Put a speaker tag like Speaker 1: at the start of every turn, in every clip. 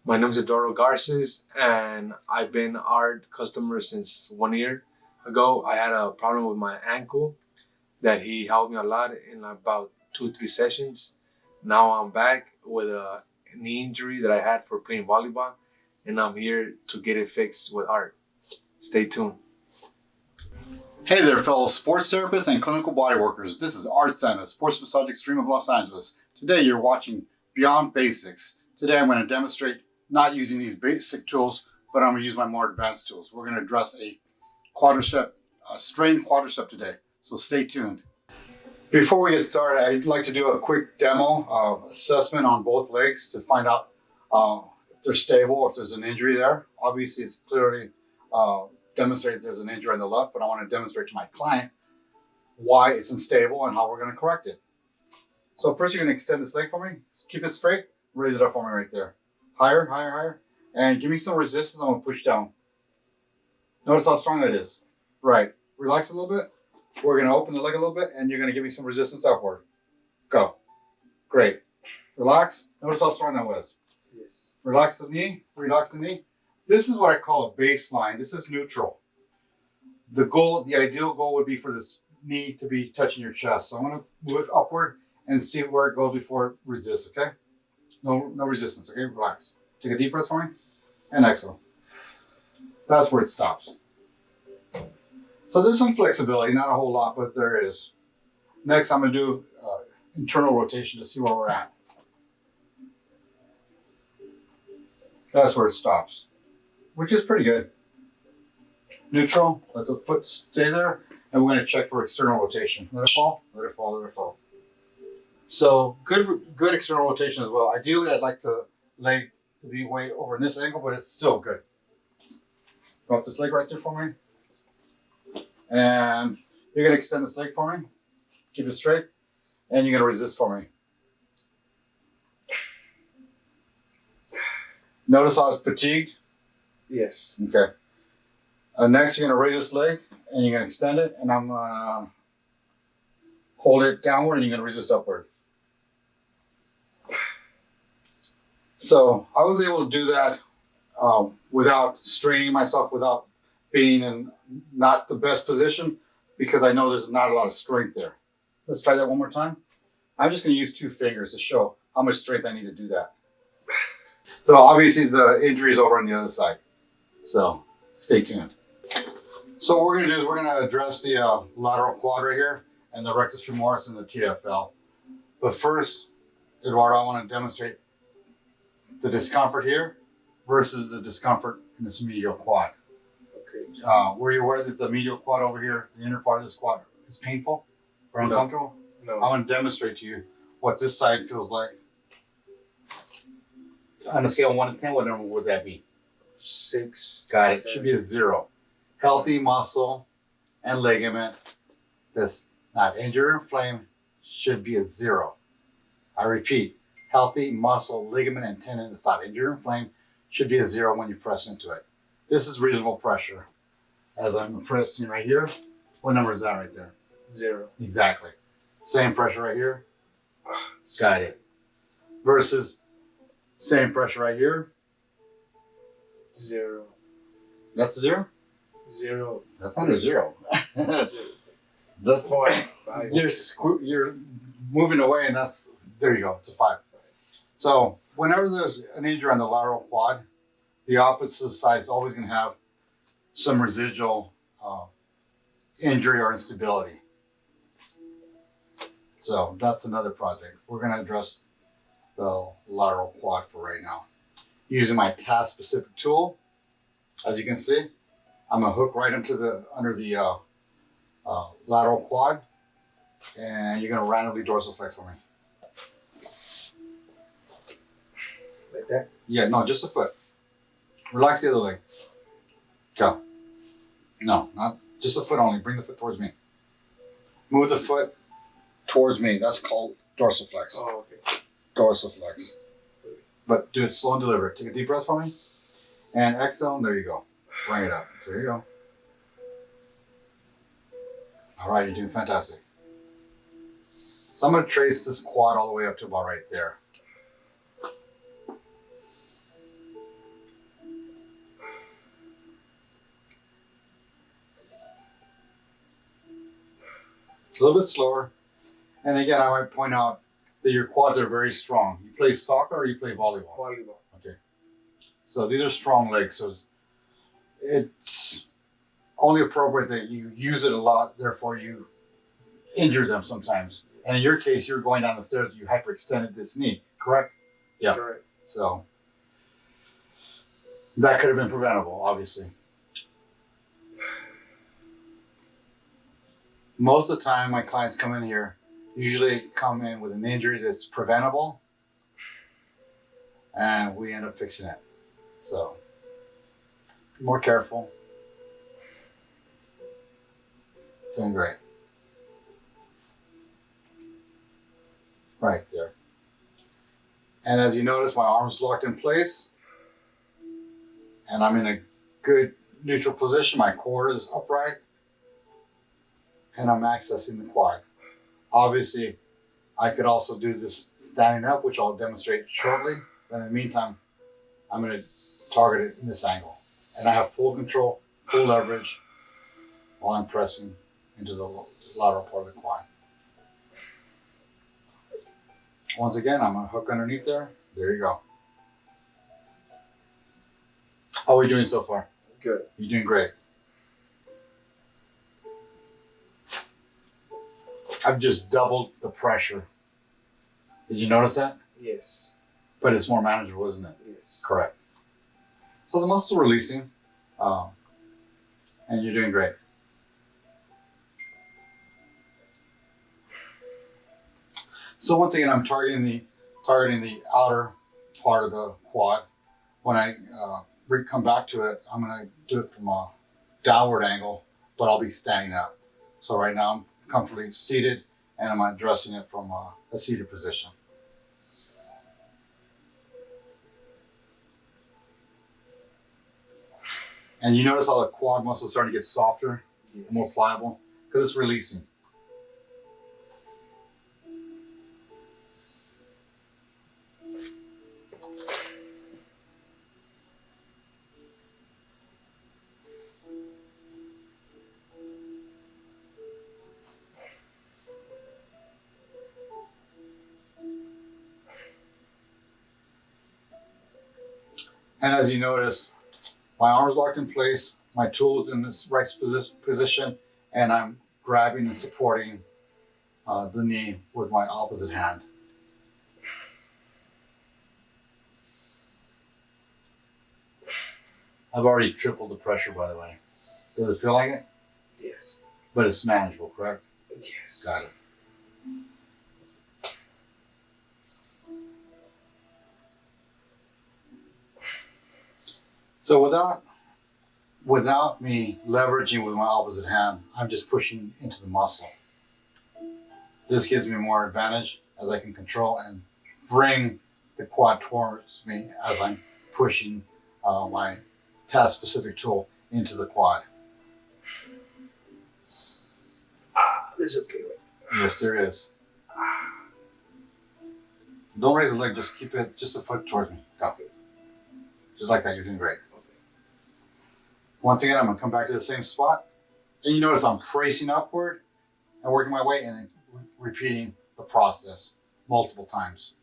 Speaker 1: My name is Eduardo Garces, and I've been art customer since 1 year ago. I had a problem with my ankle that he helped me a lot in about 2, 3 sessions. Now I'm back with a knee injury that I had for playing volleyball, and I'm here to get it fixed with art. Stay tuned.
Speaker 2: Hey there, fellow sports therapists and clinical body workers. This is Art Center, Sports Massage Extreme of Los Angeles. Today you're watching Beyond Basics. Today I'm going to demonstrate not using these basic tools, but I'm going to use my more advanced tools. We're going to address a quadricep, strained quadricep today. So stay tuned. Before we get started, I'd like to do a quick demo assessment on both legs to find out if they're stable or if there's an injury there. Obviously, it's clearly demonstrated there's an injury on the left, but I want to demonstrate to my client why it's unstable and how we're going to correct it. So first, you're going to extend this leg for me. Keep it straight. Raise it up for me right there. Higher, higher, higher. And give me some resistance. I'm going to push down. Notice how strong that is. Right. Relax a little bit. We're going to open the leg a little bit, and you're going to give me some resistance upward. Go. Great. Relax. Notice how strong that was.
Speaker 1: Yes.
Speaker 2: Relax the knee. Relax the knee. This is what I call a baseline. This is neutral. The ideal goal would be for this knee to be touching your chest. So I'm going to move it upward and see where it goes before it resists, okay? No resistance, okay? Relax. Take a deep breath for me and exhale. That's where it stops. So there's some flexibility, not a whole lot, but there is. Next, I'm going to do internal rotation to see where we're at. That's where it stops, which is pretty good. Neutral, let the foot stay there, and we're going to check for external rotation. Let it fall, let it fall, let it fall. So good external rotation as well. Ideally, I'd like the leg to be way over in this angle, but it's still good. Drop this leg right there for me. And you're going to extend this leg for me. Keep it straight. And you're going to resist for me. Notice how it's fatigued?
Speaker 1: Yes.
Speaker 2: Okay. Next, you're going to raise this leg and you're going to extend it. And I'm going to hold it downward and you're going to resist upward. So I was able to do that without straining myself, without being in not the best position, because I know there's not a lot of strength there. Let's try that one more time. I'm just going to use 2 fingers to show how much strength I need to do that. So obviously the injury is over on the other side. So stay tuned. So what we're going to do is we're going to address the lateral quad right here and the rectus femoris and the TFL. But first, Eduardo, I want to demonstrate the discomfort here versus the discomfort in this medial quad.
Speaker 1: Okay.
Speaker 2: Were you aware that the medial quad over here, the inner part of this quad, is painful or uncomfortable?
Speaker 1: No.
Speaker 2: I'm going to demonstrate to you what this side feels like. On a scale of 1 to 10, what number would that be?
Speaker 1: 6.
Speaker 2: Got it. Should be a 0. Healthy muscle and ligament that's not injured or inflamed should be a 0. I repeat, healthy muscle, ligament, and tendon that's not injured or inflamed should be a 0 when you press into it. This is reasonable pressure. As I'm pressing right here, what number is that right there?
Speaker 1: 0.
Speaker 2: Exactly. Same pressure right here. Got it. Versus same pressure right here.
Speaker 1: 0.
Speaker 2: That's a 0?
Speaker 1: 0.
Speaker 2: That's not a 0.
Speaker 1: 0.
Speaker 2: That's
Speaker 1: 5.
Speaker 2: you're moving away, and there you go. It's a 5. So whenever there's an injury on the lateral quad, the opposite side is always going to have some residual injury or instability. So that's another project. We're going to address the lateral quad for right now. Using my task-specific tool, as you can see, I'm going to hook right under the lateral quad, and you're going to randomly dorsal flex for me.
Speaker 1: Like that?
Speaker 2: Yeah, no, just a foot. Relax the other leg. Go. No, not just a foot only. Bring the foot towards me. Move the foot towards me. That's called dorsal flex.
Speaker 1: Oh, okay.
Speaker 2: Dorsal flex. But do it slow and deliberate. Take a deep breath for me. And exhale, and there you go. Bring it up. There you go. All right, you're doing fantastic. So I'm going to trace this quad all the way up to about right there. a little bit slower. And again, I might point out that your quads are very strong. You play soccer or you play volleyball?
Speaker 1: Volleyball.
Speaker 2: Okay. So these are strong legs. So it's only appropriate that you use it a lot, therefore you injure them sometimes. And in your case, you're going down the stairs, you hyperextended this knee, correct? Yeah.
Speaker 1: Correct.
Speaker 2: So that could have been preventable, obviously. Most of the time, my clients come in here, usually come in with an injury that's preventable, and we end up fixing it. So, be more careful. Doing great. Right there. And as you notice, my arm's locked in place, and I'm in a good neutral position. My core is upright, and I'm accessing the quad. Obviously, I could also do this standing up, which I'll demonstrate shortly. But in the meantime, I'm going to target it in this angle. And I have full control, full leverage while I'm pressing into the lateral part of the quad. Once again, I'm going to hook underneath there. There you go. How are we doing so far?
Speaker 1: Good.
Speaker 2: You're doing great. I've just doubled the pressure. Did you notice that?
Speaker 1: Yes.
Speaker 2: But it's more manageable, isn't it?
Speaker 1: Yes.
Speaker 2: Correct. So the muscles are releasing, and you're doing great. So one thing, and I'm targeting the outer part of the quad. When I come back to it, I'm going to do it from a downward angle, but I'll be standing up. So right now I'm comfortably seated, and I'm addressing it from a seated position. And you notice how the quad muscles starting to get softer,
Speaker 1: Yes.
Speaker 2: more pliable, because it's releasing. And as you notice, my arm's locked in place, my tool's in this right position, and I'm grabbing and supporting the knee with my opposite hand. I've already tripled the pressure, by the way. Does it feel like it?
Speaker 1: Yes.
Speaker 2: But it's manageable, correct?
Speaker 1: Yes.
Speaker 2: Got it. So without me leveraging with my opposite hand, I'm just pushing into the muscle. This gives me more advantage as I can control and bring the quad towards me as I'm pushing my task-specific tool into the quad.
Speaker 1: There's a pain right there.
Speaker 2: Yes, there is. Don't raise the leg, just keep it just a foot towards me. Go. Just like that, you're doing great. Once again, I'm gonna come back to the same spot. And you notice I'm tracing upward and working my way and then repeating the process multiple times.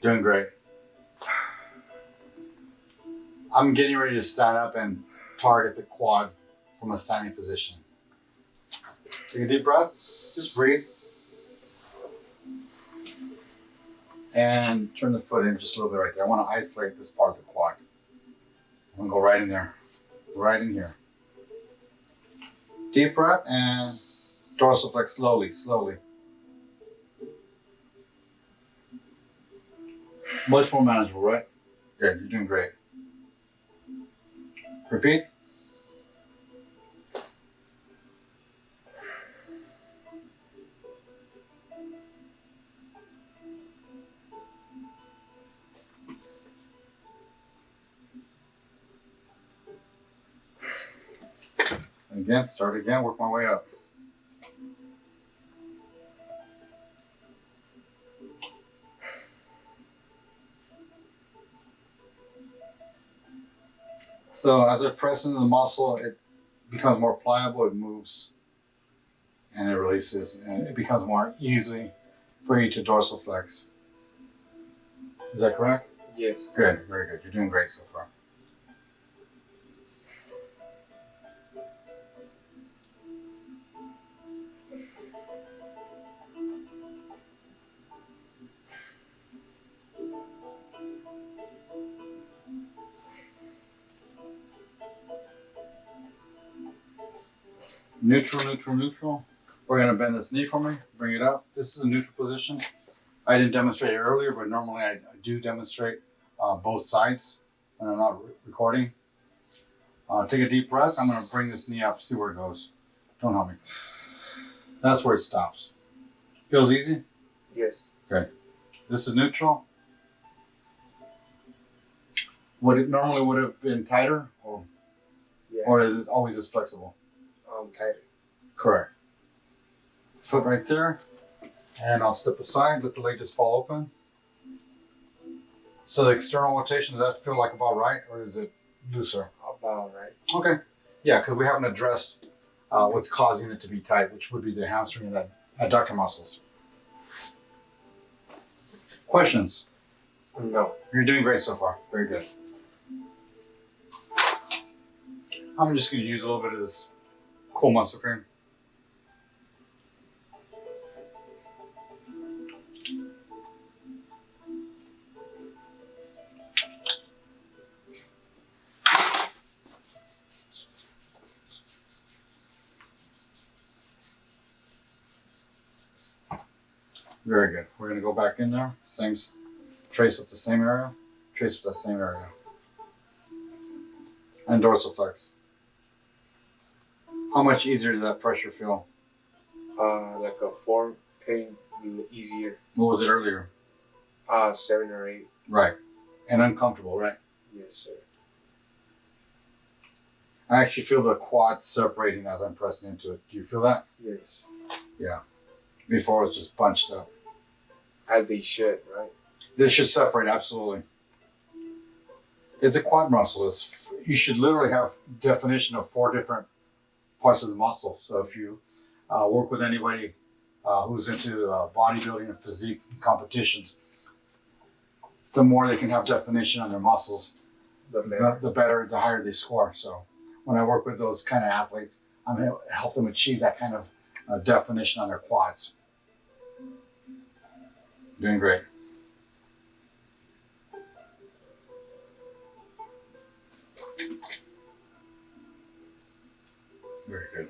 Speaker 2: Doing great. I'm getting ready to stand up and target the quad from a standing position. Take a deep breath, just breathe. And turn the foot in just a little bit right there. I want to isolate this part of the quad. I'm gonna go right in there, right in here. Deep breath and dorsal flex slowly, slowly. Much more manageable, right? Good, you're doing great. Repeat. Again, start again, work my way up. So as I press into the muscle, it becomes more pliable, it moves, and it releases, and it becomes more easy for you to dorsal flex. Is that correct?
Speaker 1: Yes.
Speaker 2: Good, very good. You're doing great so far. Neutral, neutral, neutral. We're gonna bend this knee for me, bring it up. This is a neutral position. I didn't demonstrate it earlier, but normally I do demonstrate both sides when I'm not recording. Take a deep breath. I'm gonna bring this knee up, see where it goes. Don't help me. That's where it stops. Feels easy?
Speaker 1: Yes.
Speaker 2: Okay. This is neutral. Would it normally would have been tighter, or is it always this flexible?
Speaker 1: Tighter.
Speaker 2: Correct. Foot right there, and I'll step aside. Let the leg just fall open. So the external rotation, does that feel like about right, or is it looser?
Speaker 1: About right.
Speaker 2: Okay. Yeah, because we haven't addressed what's causing it to be tight, which would be the hamstring and the adductor muscles. Questions?
Speaker 1: No.
Speaker 2: You're doing great so far. Very good. I'm just going to use a little bit of this cool muscle cream. Very good. We're going to go back in there. Same, trace up the same area. Trace up the same area. And dorsal flex. How much easier does that pressure feel?
Speaker 1: Like a 4 pain, easier.
Speaker 2: What was it earlier?
Speaker 1: 7 or 8.
Speaker 2: Right. And uncomfortable, right?
Speaker 1: Yes, sir.
Speaker 2: I actually feel the quads separating as I'm pressing into it. Do you feel that?
Speaker 1: Yes.
Speaker 2: Yeah. Before it was just bunched up.
Speaker 1: As they should, right?
Speaker 2: They should separate, absolutely. It's a quad muscle. You should literally have definition of 4 different parts of the muscle. So if you work with anybody who's into bodybuilding and physique competitions, the more they can have definition on their muscles, the better, the higher they score. So when I work with those kind of athletes, I'm going to help them achieve that kind of definition on their quads. Doing great. Very good.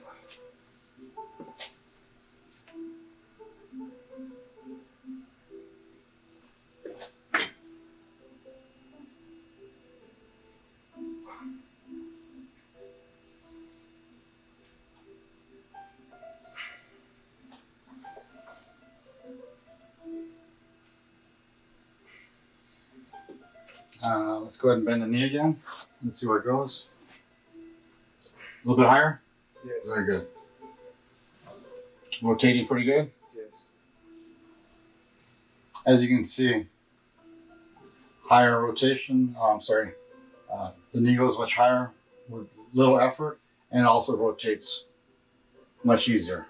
Speaker 2: Let's go ahead and bend the knee again. Let's see where it goes. A little bit higher?
Speaker 1: Yes.
Speaker 2: Very good. Rotating pretty good?
Speaker 1: Yes.
Speaker 2: As you can see, higher rotation. The knee goes much higher with little effort and also rotates much easier.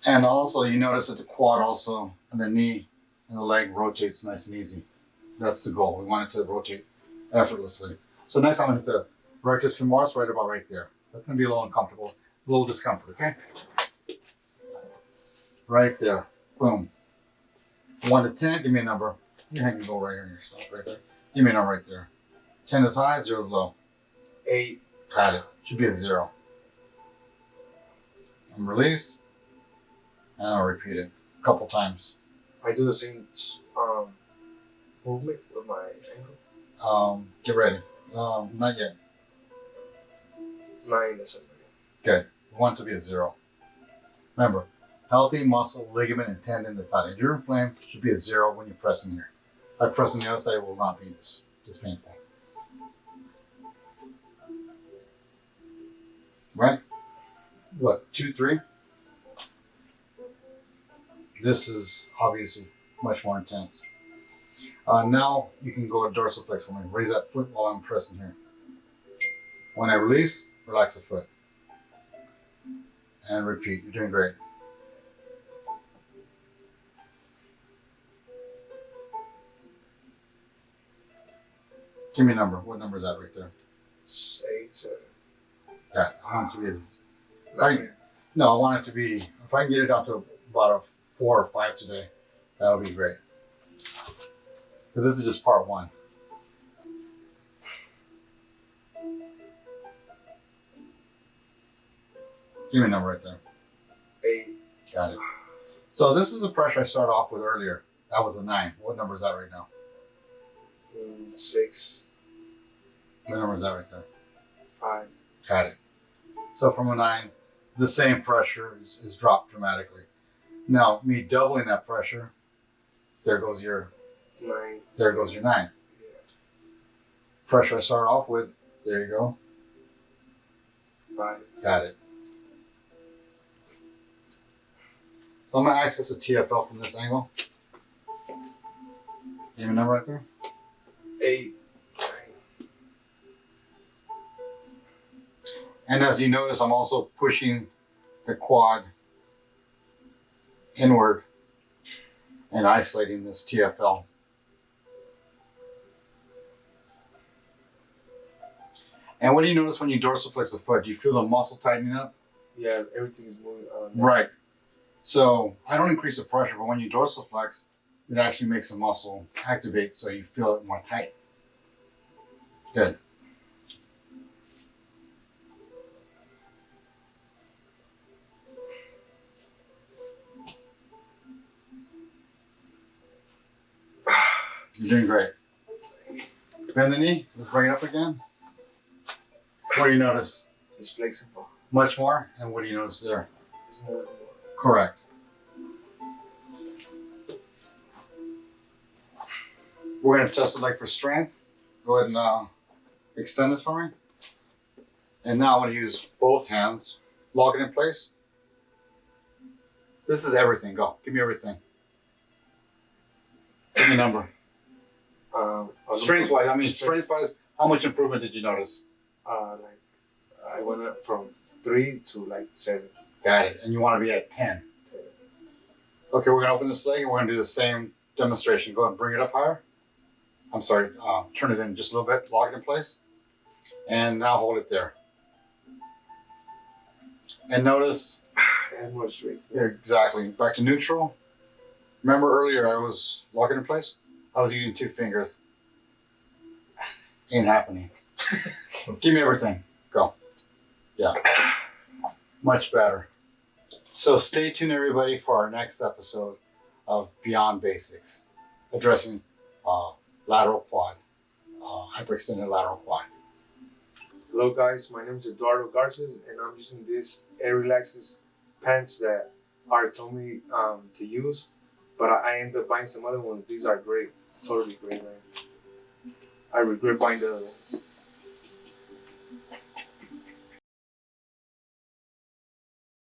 Speaker 2: And also you notice that the quad also and the knee and the leg rotates nice and easy. That's the goal. We want it to rotate effortlessly. So next I'm going to hit the rectus femoris right about right there. That's going to be a little uncomfortable, a little discomfort, okay? Right there. Boom. 1 to 10, give me a number. Your hand can go right here in your stomach, right there. Give me a number right there. 10 is high, 0 is low.
Speaker 1: 8.
Speaker 2: Got it. Should be a 0. And release. And I'll repeat it. a couple times.
Speaker 1: I do the same movement with my ankle.
Speaker 2: Get ready. Not yet.
Speaker 1: 9, that's a 9.
Speaker 2: Good. We want it to be a 0. Remember, healthy muscle, ligament, and tendon that's not injured or inflamed should be a 0 when you're pressing here. If I press on the other side, it will not be this painful. Right? What, 2, 3? This is obviously much more intense. Now you can go to dorsal flex for me. Raise that foot while I'm pressing here. When I release, relax the foot. And repeat. You're doing great. Give me a number. What number is that right there?
Speaker 1: 8, 7.
Speaker 2: Yeah, I want it to be I
Speaker 1: 9.
Speaker 2: want it to be, if I can get it down to about a 4 or 5 today, that'll be great. Because this is just part 1. Give me a number right there.
Speaker 1: 8.
Speaker 2: Got it. So this is the pressure I started off with earlier. That was a 9. What number is that right now?
Speaker 1: 6.
Speaker 2: What number is that right there?
Speaker 1: 5.
Speaker 2: Got it. So from a 9, the same pressure is dropped dramatically. Now, me doubling that pressure, there goes your
Speaker 1: 9.
Speaker 2: 9.
Speaker 1: Yeah.
Speaker 2: Pressure I started off with, there you go.
Speaker 1: 5.
Speaker 2: Got it. So I'm going to access a TFL from this angle. Give me a number right there.
Speaker 1: 8. 9.
Speaker 2: And as you notice, I'm also pushing the quad inward and isolating this TFL. And what do you notice when you dorsal flex the foot? Do you feel the muscle tightening up?
Speaker 1: Yeah, everything is moving on.
Speaker 2: Right. So I don't increase the pressure, but when you dorsal flex, it actually makes the muscle activate so you feel it more tight. Good. You're doing great. Bend the knee. Let's bring it up again. What do you notice?
Speaker 1: It's flexible.
Speaker 2: Much more. And what do you notice there?
Speaker 1: It's more and more.
Speaker 2: Correct. We're going to test the leg for strength. Go ahead and extend this for me. And now I'm going to use both hands. Lock it in place. This is everything. Go. Give me everything. Give me a number. Strength-wise, how much improvement did you notice?
Speaker 1: I went up from 3 to 7.
Speaker 2: Got it. And you want to be at 10.
Speaker 1: 10.
Speaker 2: Okay, we're going to open this leg and we're going to do the same demonstration. Go ahead and bring it up higher. I'm sorry, turn it in just a little bit, lock it in place. And now hold it there. And notice.
Speaker 1: And more strength.
Speaker 2: Yeah, exactly. Back to neutral. Remember earlier I was locking in place? I was using 2 fingers. Ain't happening. Give me everything. Go. Yeah. Much better. So stay tuned, everybody, for our next episode of Beyond Basics, addressing lateral quad, hyperextended lateral quad.
Speaker 1: Hello guys, my name is Eduardo Garces and I'm using these Air Relaxes pants that Art told me to use, but I ended up buying some other ones. These are great, totally great, man. I regret buying the other ones.